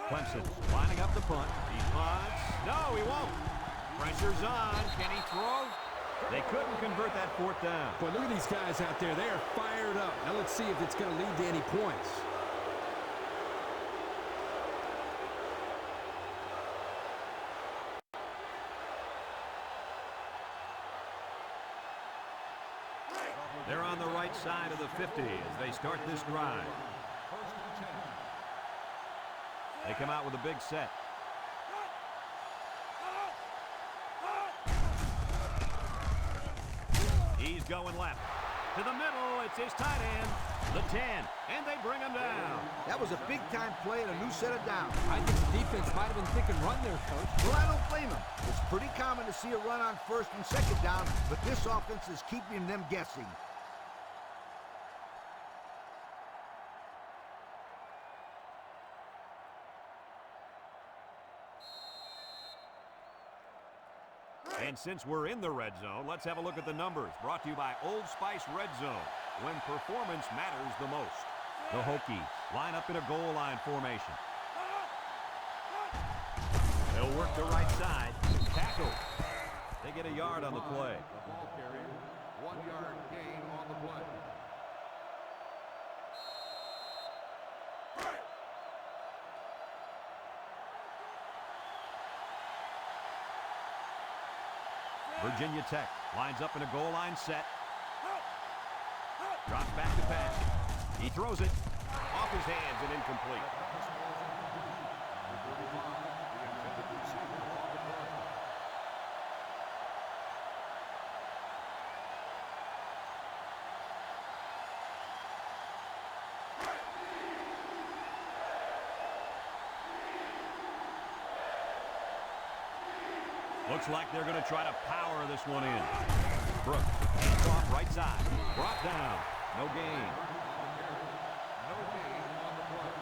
Clemson lining up the punt. He punts. No, he won't. Pressure's on. Can he throw? They couldn't convert that 4th down. Boy, look at these guys out there. They are fired up. Now let's see if it's going to lead to any points. They're on the right side of the 50 as they start this drive. They come out with a big set. He's going left. To the middle, it's his tight end, the 10, and they bring him down. That was a big-time play and a new set of downs. I think the defense might have been thinking run there, Coach. Well, I don't blame them. It's pretty common to see a run on 1st and 2nd down, but this offense is keeping them guessing. And since we're in the red zone, let's have a look at the numbers. Brought to you by Old Spice Red Zone, when performance matters the most. The Hokies line up in a goal line formation. They'll work the right side. Tackle. They get a yard on the play. The ball carrier, 1-yard gain on the play. Virginia Tech lines up in a goal line set. Drops back to pass. He throws it off his hands and incomplete. Looks like they're going to try to power this one in. Brooks, hands off right side. Brought down. No gain. No gain on the play.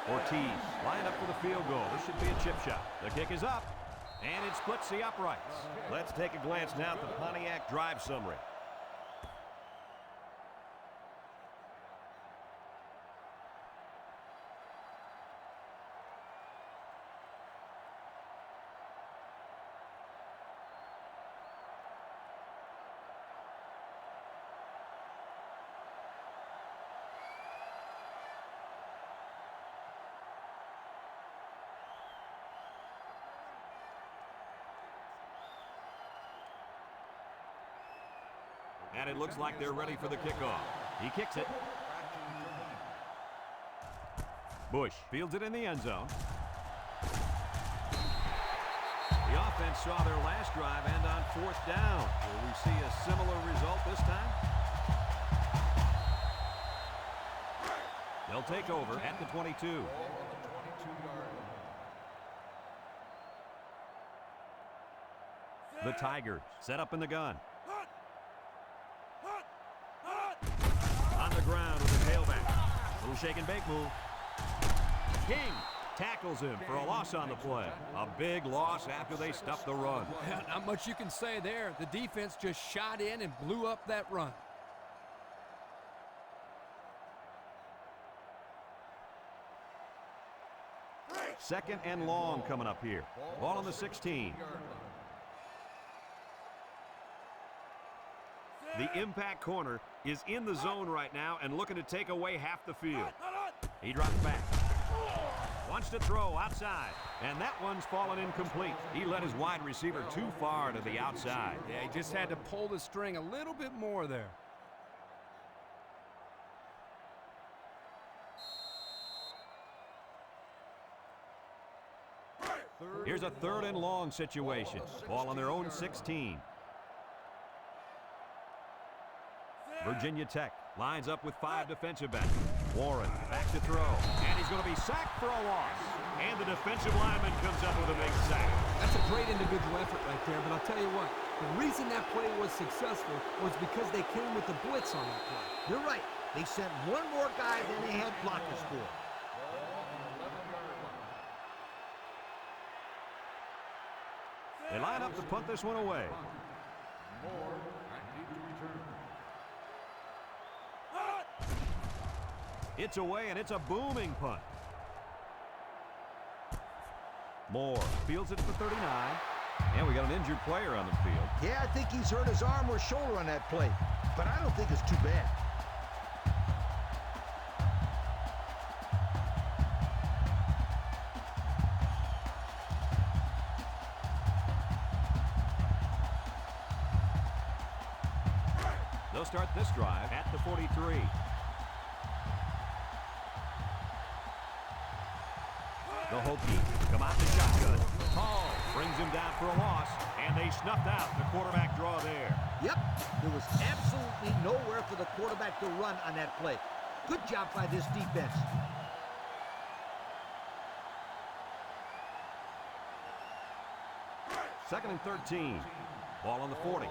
Ortiz lined up for the field goal. This should be a chip shot. The kick is up, and it splits the uprights. Let's take a glance now at the Pontiac drive summary. And it looks like they're ready for the kickoff. He kicks it. Bush fields it in the end zone. The offense saw their last drive end on 4th down. Will we see a similar result this time? They'll take over at the 22. The Tigers set up in the gun. On the ground with the tailback. Little shake and bake move. King tackles him for a loss on the play. A big loss after they stuffed the run. Yeah, not much you can say there. The defense just shot in and blew up that run. Second and long coming up here. Ball on the 16. The impact corner is in the zone right now and looking to take away half the field. He drops back. Wants to throw outside. And that one's fallen incomplete. He led his wide receiver too far to the outside. Yeah, he just had to pull the string a little bit more there. Here's a third and long situation. Ball on their own 16. Virginia Tech lines up with 5 defensive backs. Warren back to throw. And he's going to be sacked for a loss. And the defensive lineman comes up with a big sack. That's a great individual effort right there, but I'll tell you what, the reason that play was successful was because they came with the blitz on that play. You're right. They sent one more guy than they had blockers for. They line up to punt this one away. It's away, and it's a booming punt. Moore fields it at the 39. And we got an injured player on the field. Yeah, I think he's hurt his arm or shoulder on that play, but I don't think it's too bad. They'll start this drive at the 43. The Hokies come out the shotgun. Hall brings him down for a loss, and they snuffed out the quarterback draw there. Yep, there was absolutely nowhere for the quarterback to run on that play. Good job by this defense. Second and 13. Ball on the 40.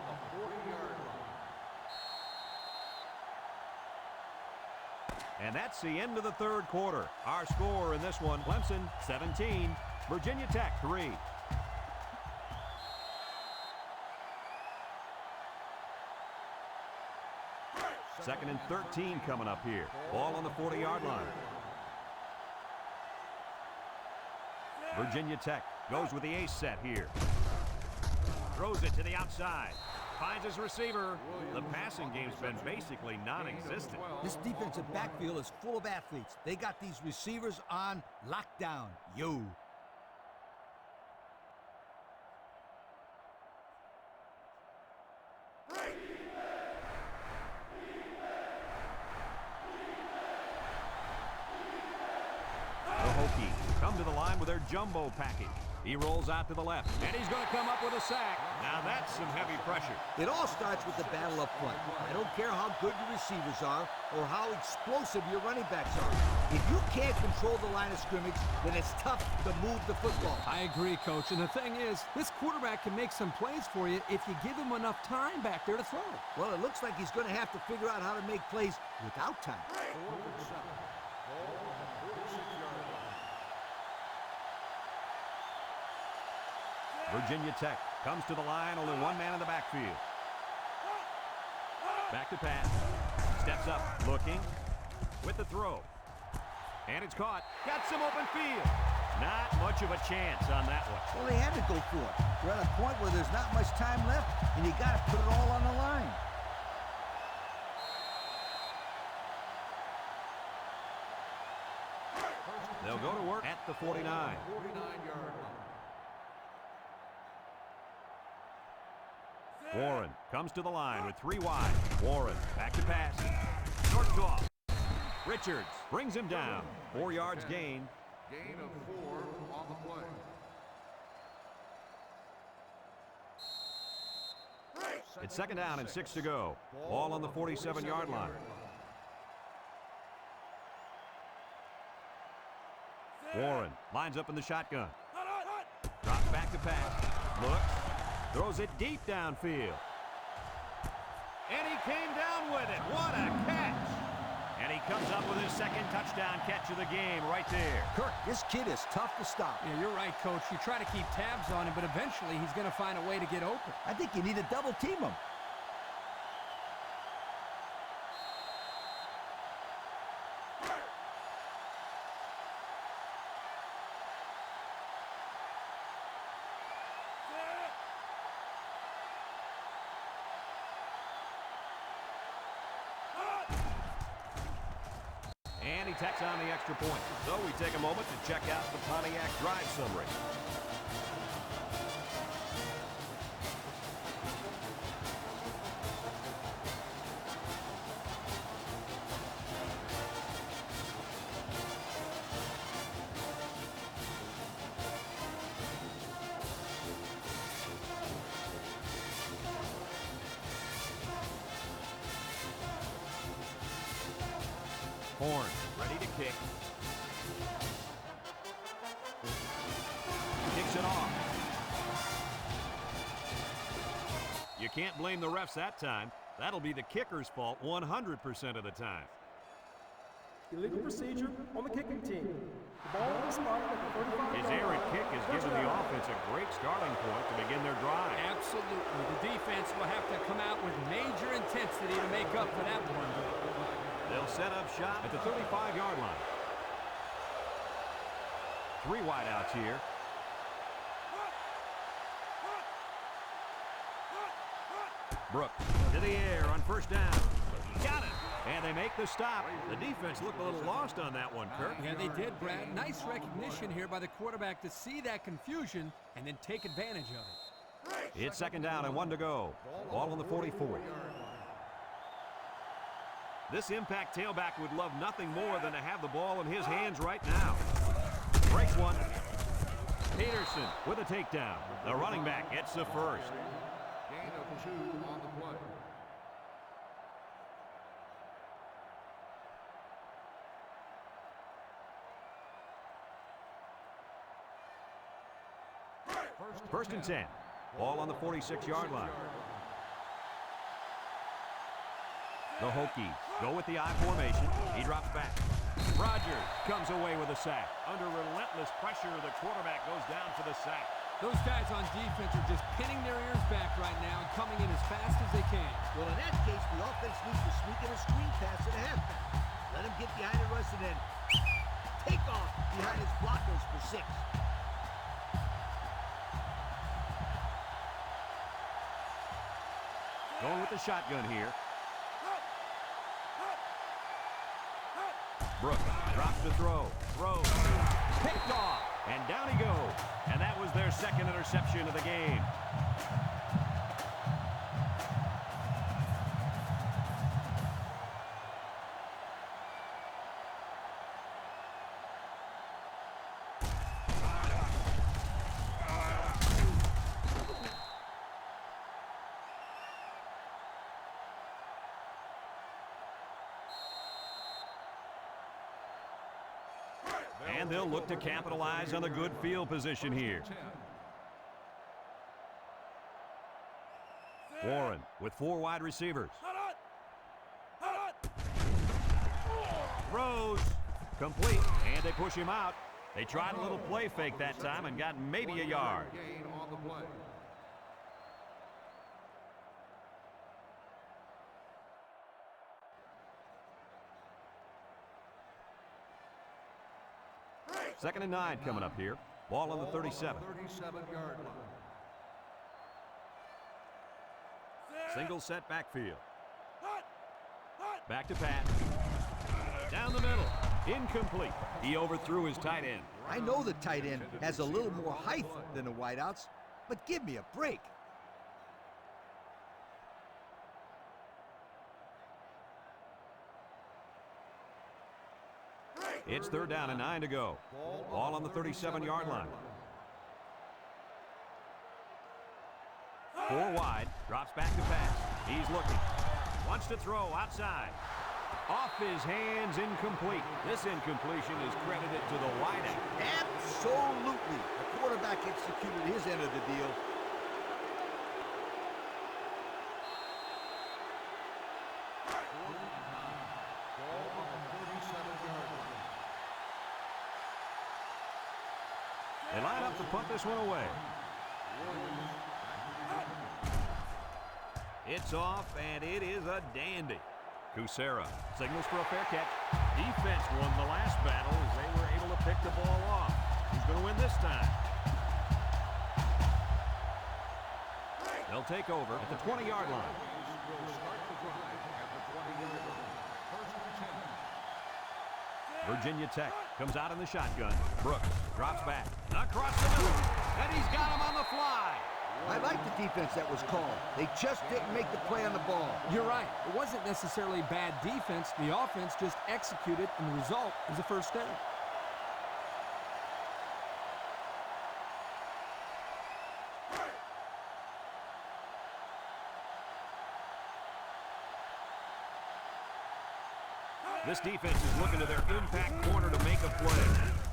And that's the end of the third quarter. Our score in this one, Clemson 17, Virginia Tech 3. Second and 13 coming up here. Ball on the 40-yard line. Virginia Tech goes with the ace set here. Throws it to the outside. Finds his receiver. The passing game's been basically non-existent. This defensive backfield is full of athletes. They got these receivers on lockdown. Yo. The Hokies come to the line with their jumbo package. He rolls out to the left, and he's going to come up with a sack. Now that's some heavy pressure. It all starts with the battle up front. I don't care how good your receivers are or how explosive your running backs are. If you can't control the line of scrimmage, then it's tough to move the football. I agree, Coach. And the thing is, this quarterback can make some plays for you if you give him enough time back there to throw. Well, it looks like he's going to have to figure out how to make plays without time. Virginia Tech comes to the line, only one man in the backfield. Back to pass. Steps up, looking, with the throw. And it's caught. Got some open field. Not much of a chance on that one. Well, they had to go for it. We're at a point where there's not much time left, and you got to put it all on the line. They'll go to work at the 49. 49-yard line. Warren comes to the line with 3 wide. Warren back to pass. Short off. Richards brings him down. 4 yards gain. Gain of 4 on the play. It's second down and 6 to go. Ball on the 47-yard line. Warren lines up in the shotgun. Drops back to pass. Looks. Throws it deep downfield. And he came down with it. What a catch. And he comes up with his second touchdown catch of the game right there. Kirk, this kid is tough to stop. Yeah, you're right, Coach. You try to keep tabs on him, but eventually he's going to find a way to get open. I think you need to double team him. And he tacks on the extra point. So we take a moment to check out the Pontiac drive summary. Horn, ready to kick. Kicks it off. You can't blame the refs that time. That'll be the kicker's fault 100% of the time. Illegal procedure on the kicking team. The ball is spotted at the 35-yard line. His errant kick has given the offense a great starting point to begin their drive. Absolutely. The defense will have to come out with major intensity to make up for that one. They'll set up shop at the 35-yard line. 3 wideouts here. Brooks to the air on first down. Got it. And they make the stop. The defense looked a little lost on that one, Kirk. Yeah, they did, Brad. Nice recognition here by the quarterback to see that confusion and then take advantage of it. It's second down and 1 to go. Ball on the 44. This impact tailback would love nothing more than to have the ball in his hands right now. Breaks one. Peterson with a takedown. The running back gets the first. Gain of 2 on the play. First and 10. Ball on the 46-yard line. The Hokies go with the I formation. He drops back. Rogers comes away with a sack. Under relentless pressure, the quarterback goes down for the sack. Those guys on defense are just pinning their ears back right now and coming in as fast as they can. Well, in that case, the offense needs to sneak in a screen pass at halfback. Let him get behind the rush and then take off behind his blockers for 6. Going with the shotgun here. Brooks drops to throw. Throws. Picked off. And down he goes. And that was their second interception of the game. And they'll look to capitalize on the good field position here. Warren with 4 wide receivers. Throws. Complete. And they push him out. They tried a little play fake that time and got maybe a yard. Gain on the play. Second and 9 coming up here. Ball on the 37. 37-yard line. Single set backfield. Back to pass. Down the middle. Incomplete. He overthrew his tight end. I know the tight end has a little more height than the wideouts, but give me a break. It's third down and 9 to go. Ball on the 37-yard line. 4 wide. Drops back to pass. He's looking. Wants to throw outside. Off his hands, incomplete. This incompletion is credited to the wideout. Absolutely. The quarterback executed his end of the deal. Ball on the 37-yard They line up to punt this one away. It's off, and it is a dandy. Kucera signals for a fair catch. Defense won the last battle as they were able to pick the ball off. Who's going to win this time? They'll take over at the 20-yard line. Virginia Tech comes out in the shotgun. Brooks drops back across the middle, and he's got him on the fly. I like the defense that was called. They just didn't make the play on the ball. You're right. It wasn't necessarily bad defense. The offense just executed, and the result was a first down. This defense is looking to their impact corner to make a play.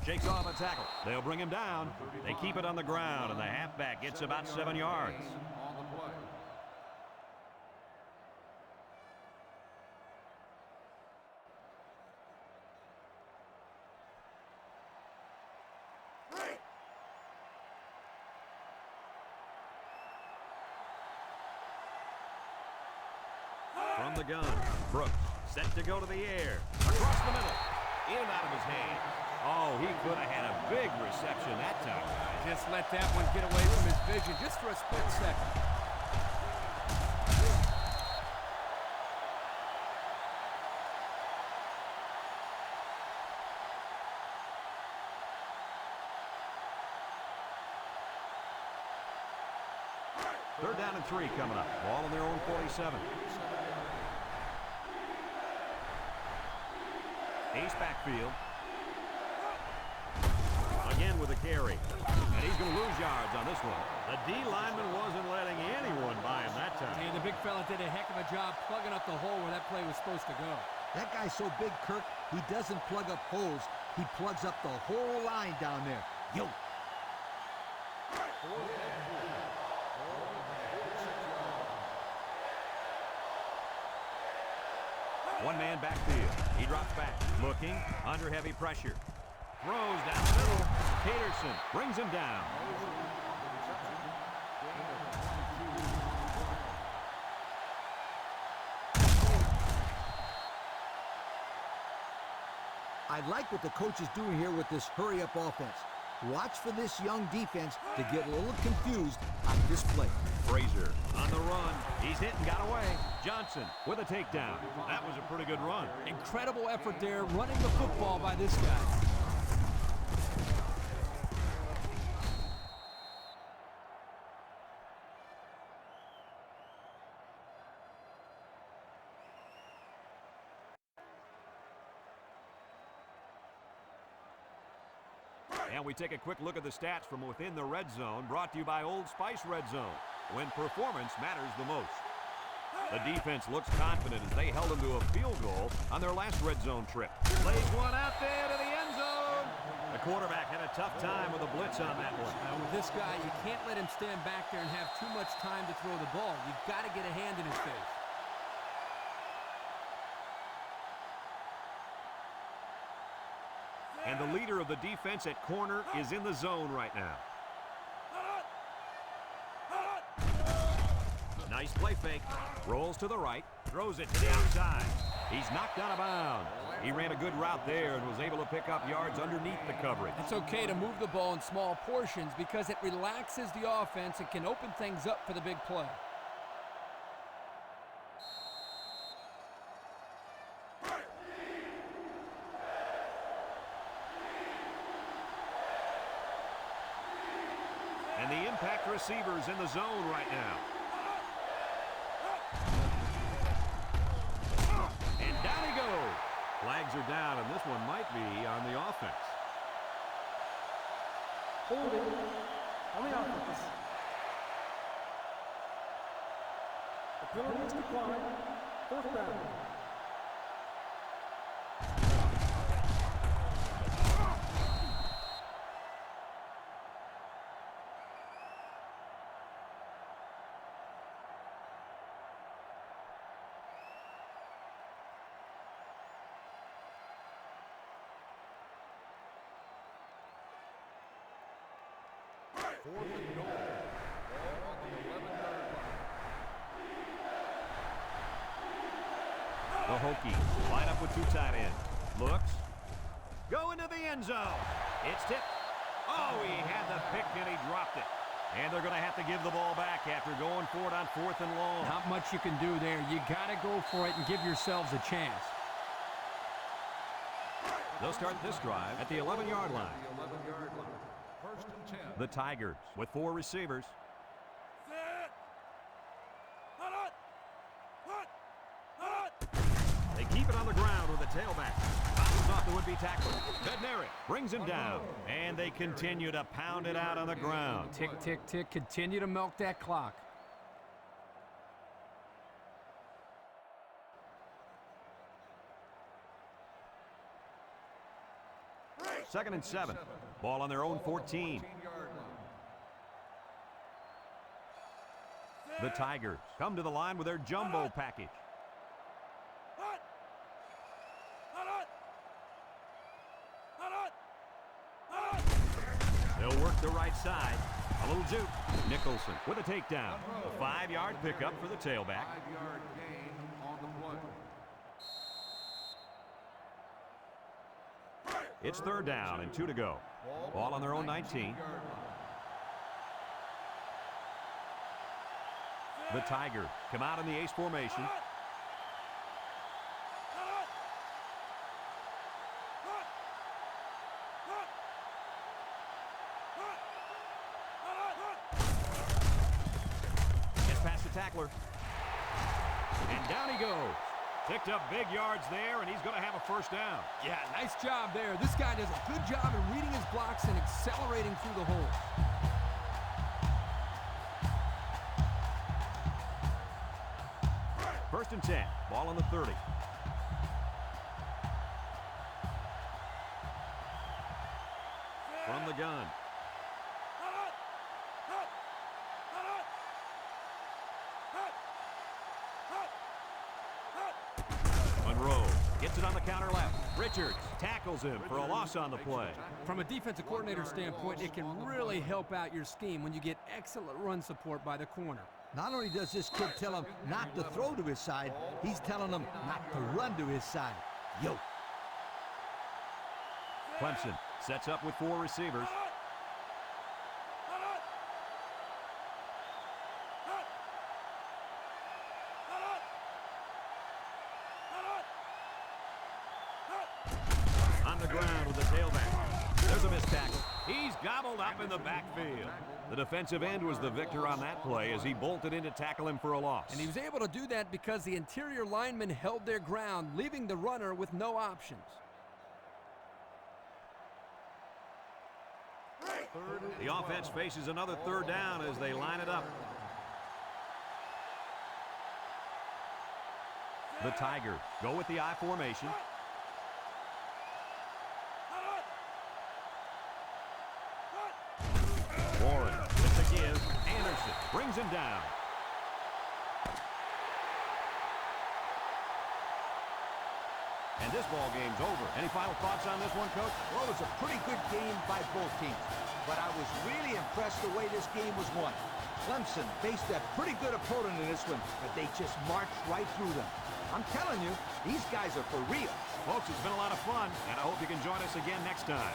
Shakes off a tackle. They'll bring him down. They keep it on the ground, and the halfback gets about 7 yards. On the play. From the gun, Brooks set to go to the air. Across the middle. In and out of his hand. Oh, he could have had a big reception that time. Just let that one get away from his vision just for a split second. Third down and 3 coming up. Ball on their own 47. Ace backfield. Again with a carry. And he's going to lose yards on this one. The D lineman wasn't letting anyone by him that time. And the big fella did a heck of a job plugging up the hole where that play was supposed to go. That guy's so big, Kirk, he doesn't plug up holes. He plugs up the whole line down there. Yo. One-man backfield. He drops back. Looking. Under heavy pressure. Throws down the middle. Peterson brings him down. I like what the coach is doing here with this hurry-up offense. Watch for this young defense to get a little confused on this play. Frazier on the run. He's hit and got away. Johnson with a takedown. That was a pretty good run. Incredible effort there running the football by this guy. And we take a quick look at the stats from within the red zone, brought to you by Old Spice Red Zone, when performance matters the most. The defense looks confident as they held them to a field goal on their last red zone trip. Plays one out there to the end zone. The quarterback had a tough time with a blitz on that one. With this guy, you can't let him stand back there and have too much time to throw the ball. You've got to get a hand in his face. And the leader of the defense at corner is in the zone right now. Nice play fake. Rolls to the right. Throws it to the outside. He's knocked out of bounds. He ran a good route there and was able to pick up yards underneath the coverage. It's okay to move the ball in small portions because it relaxes the offense and can open things up for the big play. And the impact receiver's in the zone right now. And down he goes. Flags are down, and this one might be on the offense. Holding on the offense. The penalty is declined. Fourth down. 4th and goal. Ball on the 11-yard line. The Hokies line up with two tight ends. Looks. Go into the end zone. It's tipped. Oh, he had the pick and he dropped it. And they're going to have to give the ball back after going for it on 4th and long. Not much you can do there. You got to go for it and give yourselves a chance. They'll start this drive at the 11-yard line. The 11-yard line. 1st and 10. The Tigers with 4 receivers. They keep it on the ground with the tailback. Bounces off the would-be tackler. Bednarik brings him down. And they continue to pound it out on the ground. Tick, tick, tick. Continue to milk that clock. Second and 7. Ball on their own 14. 14-yard line. The Tigers come to the line with their jumbo package. They'll work the right side. A little juke. Nicholson with a takedown. A 5-yard pickup for the tailback. 5-yard gain on the play. It's 3rd down and 2 to go. Ball on their own 19. The Tigers come out in the ace formation. Gets past the tackler. And down he goes. Picked up big yards there, and he's going to have a 1st down. Yeah, nice job there. This guy does a good job in reading his blocks and accelerating through the holes. First and 10. Ball on the 30. From the gun. Monroe gets it on the counter left. Richards tackles him for a loss on the play. From a defensive coordinator standpoint, it can really help out your scheme when you get excellent run support by the corner. Not only does this kid tell him not to throw to his side, he's telling him not to run to his side. Yo. Clemson sets up with 4 receivers. On the ground with the tailback. There's a missed tackle. He's gobbled up in the backfield. The defensive end was the victor on that play as he bolted in to tackle him for a loss. And he was able to do that because the interior linemen held their ground, leaving the runner with no options. The offense faces another 3rd down as they line it up. The Tigers go with the I formation. Warren with the give. Anderson brings him down. And this ball game's over. Any final thoughts on this one, Coach? Well, it was a pretty good game by both teams, but I was really impressed the way this game was won. Clemson faced a pretty good opponent in this one, but they just marched right through them. I'm telling you, these guys are for real. Folks, it's been a lot of fun, and I hope you can join us again next time.